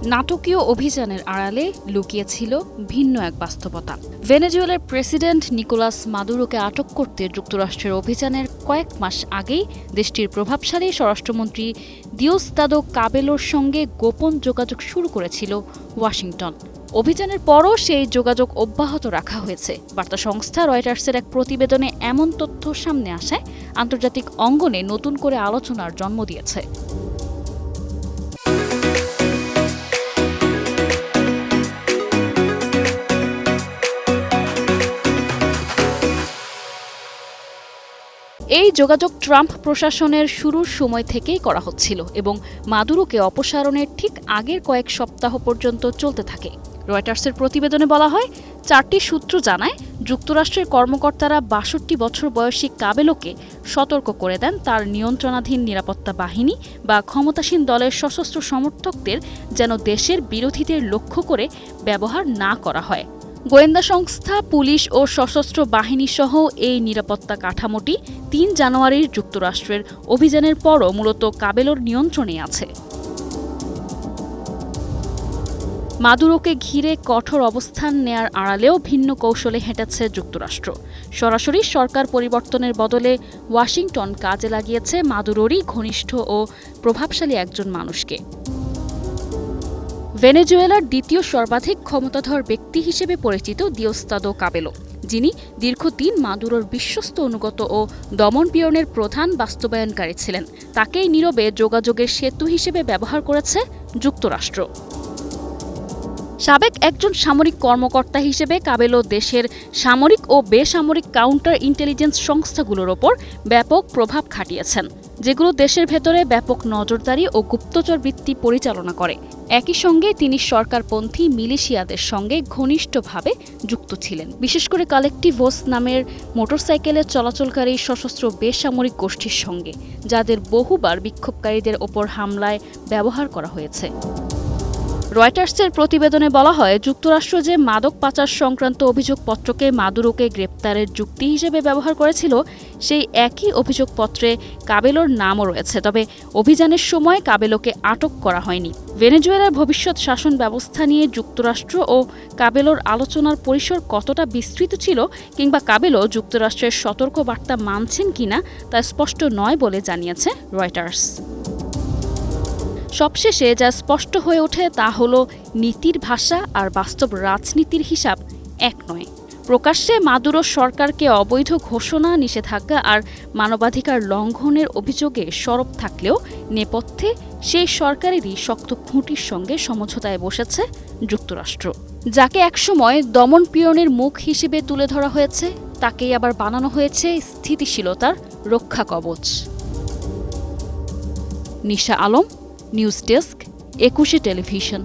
নাটকীয় অভিযানের আড়ালে লুকিয়ে ছিল ভিন্ন এক বাস্তবতা। ভেনেজুয়েলার প্রেসিডেন্ট নিকোলাস মাদুরোকে আটক করতে যুক্তরাষ্ট্রের অভিযানের কয়েক মাস আগেই দেশটির প্রভাবশালী স্বরাষ্ট্রমন্ত্রী দিওসদাদো কাবেলোর সঙ্গে গোপন যোগাযোগ শুরু করেছিল ওয়াশিংটন। অভিযানের পরও সেই যোগাযোগ অব্যাহত রাখা হয়েছে। বার্তা সংস্থা রয়টার্সের এক প্রতিবেদনে এমন তথ্য সামনে আসায় আন্তর্জাতিক অঙ্গনে নতুন করে আলোচনার জন্ম দিয়েছে। এই যোগাযোগ ট্রাম্প প্রশাসনের শুরুর সময় থেকেই করা হচ্ছিল এবং মাদুরোকে অপসারণের ঠিক আগের কয়েক সপ্তাহ পর্যন্ত চলতে থাকে। রয়টার্সের প্রতিবেদনে বলা হয়, 4টি সূত্র জানায় যুক্তরাষ্ট্রের কর্মকর্তারা 62 বছর বয়সী কাবেলোকে সতর্ক করে দেন তার নিয়ন্ত্রণাধীন নিরাপত্তা বাহিনী বা ক্ষমতাসীন দলের সশস্ত্র সমর্থকদের যেন দেশের বিরোধীদের লক্ষ্য করে ব্যবহার না করা হয়। গোয়েন্দা সংস্থা, পুলিশ ও সশস্ত্র বাহিনীসহ এই নিরাপত্তা কাঠামোটি 3 জানুয়ারির যুক্তরাষ্ট্রের অভিযানের পরও মূলত কাবেলোর নিয়ন্ত্রণে আছে। মাদুরোকে ঘিরে কঠোর অবস্থান নেয়ার আড়ালেও ভিন্ন কৌশলে হেঁটেছে যুক্তরাষ্ট্র। সরাসরি সরকার পরিবর্তনের বদলে ওয়াশিংটন কাজে লাগিয়েছে মাদুরোরই ঘনিষ্ঠ ও প্রভাবশালী একজন মানুষকে। ভেনেজুয়েলার দ্বিতীয় সর্বাধিক ক্ষমতাধর ব্যক্তি হিসেবে পরিচিত দিওসদাদো কাবেলো, যিনি দীর্ঘদিন মাদুরোর বিশ্বস্ত অনুগত ও দমনপীড়নের প্রধান বাস্তবায়নকারী ছিলেন, তাকেই নীরবে যোগাযোগের সেতু হিসেবে ব্যবহার করেছে যুক্তরাষ্ট্র। সাবেক একজন সামরিক কর্মকর্তা হিসেবে কাবেলো দেশের সামরিক ও বেসামরিক কাউন্টার ইন্টেলিজেন্স সংস্থাগুলোর ওপর ব্যাপক প্রভাব খাটিয়েছেন, যেগুলো দেশের ভেতরে ব্যাপক নজরদারি ও গুপ্তচর বৃত্তি পরিচালনা করে। একই সঙ্গে তিনি সরকারপন্থী মিলিশিয়াদের সঙ্গে ঘনিষ্ঠভাবে যুক্ত ছিলেন, বিশেষ করে কালেক্টিভোস নামের মোটরসাইকেলে চলাচলকারী সশস্ত্র বেসামরিক গোষ্ঠীর সঙ্গে, যাদের বহুবার বিক্ষোভকারীদের ওপর হামলায় ব্যবহার করা হয়েছে। রয়টার্সের প্রতিবেদনে বলা হয়, যুক্তরাষ্ট্র যে মাদক পাচার সংক্রান্ত অভিযোগপত্রকে মাদুরোকে গ্রেপ্তারের যুক্তি হিসেবে ব্যবহার করেছিল, সেই একই অভিযোগপত্রে কাবেলোর নামও রয়েছে। তবে অভিযানের সময় কাবেলোকে আটক করা হয়নি। ভেনেজুয়েলার ভবিষ্যৎ শাসন ব্যবস্থা নিয়ে যুক্তরাষ্ট্র ও কাবেলোর আলোচনার পরিসর কতটা বিস্তৃত ছিল, কিংবা কাবেলো যুক্তরাষ্ট্রের সতর্ক বার্তা মানছেন কিনা তা স্পষ্ট নয় বলে জানিয়েছে রয়টার্স। সবশেষে যা স্পষ্ট হয়ে ওঠে তা হল, নীতির ভাষা আর বাস্তব রাজনীতির হিসাব এক নয়। প্রকাশ্যে মাদুরো সরকারকে অবৈধ ঘোষণা, নিষেধাজ্ঞা আর মানবাধিকার লঙ্ঘনের অভিযোগে সরব থাকলেও নেপথ্যে সেই সরকারেরই শক্ত খুঁটির সঙ্গে সমঝোতায় বসেছে যুক্তরাষ্ট্র, যাকে একসময় দমনপীড়নের মুখ হিসেবে তুলে ধরা হয়েছে, তাকেই আবার বানানো হয়েছে স্থিতিশীলতার রক্ষা কবচ। নিশা আলম, নিউজ ডেস্ক, 21 টেলিভিশন।